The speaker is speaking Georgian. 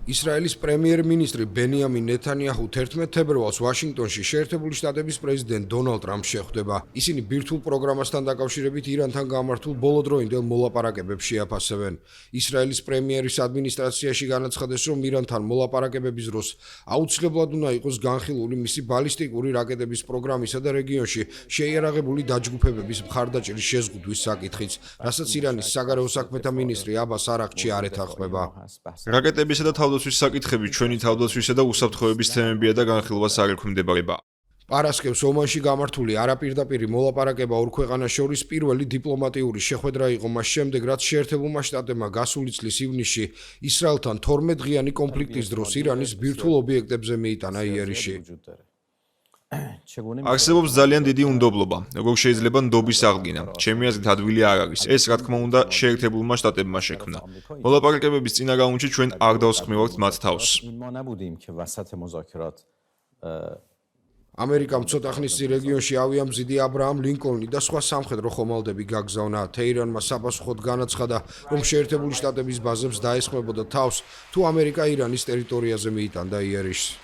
ისრაელის პრემიერ-მინისტრი ბენიამინ ნეთანიაჰუ 11 თებერვალს ვაშინგტონში შეერთებული შტატების პრეზიდენტ დონალდ ტრამპს შეხვდება. ისინი ბირთვულ პროგრამასთან დაკავშირებით ირანთან გამართულ ბოლოდროინდელ მოლაპარაკებებს შეაფასებენ. ისრაელის პრემიერის ადმინისტრაციაში განაცხადეს, რომ ირანთან მოლაპარაკებების დროს აუცილებლად უნდა იყოს განხილული მისი ბალისტიკური რაკეტების პროგრამისა და რეგიონში შეიარაღებული დაჯგუფებების მხარდაჭერის შეზღუდვის საკითხიც, რასაც ირანის საგარეო საქმეთა მინისტრი აბას არაღჩი არ ეთანხმება. რაკეტებისა და თავდაცვის საკითხები ჩვენი თავდაცვისა და უსაფრთხოების თემებია და განხილვას არ ექვემდებარება. პარასკევს ომანში გამართული არაპირდაპირი მოლაპარაკება ორ ქვეყანას შორის პირველი დიპლომატიური შეხვედრა იყო მას შემდეგ, რაც შეერთებულმა შტატებმა გასული წლის ივნისში ისრაელთან 12 დღიანი კონფლიქტის დროს ირანის ბირთვულ ობიექტებზე მიიტანა იერიში. არსებობს ძალიან დიდი უნდობლობა, როგორ შეიძლება ნდობის აღდგენა. ჩემი აზრით ადვილი არ არის. ეს, რა თქმა უნდა, შეერთებულმა შტატებმა შექმნა. მოლაპარაკებების წინა რაუნდში ჩვენ არ დავსხმევართ მათ თავს. ამერიკამ ცოტა ხნის წინ რეგიონში ავიამზიდი აბრაამ ლინკოლნი და სხვა სამხედრო ხომალდები გაგზავნა. თეირანმა საპასუხოდ განაცხადა, რომ შეერთებული შტატების ბაზებს დაესხმებოდა თავს, თუ ამერიკა ირანის ტერიტორიაზე მიიტანდა იერიშს.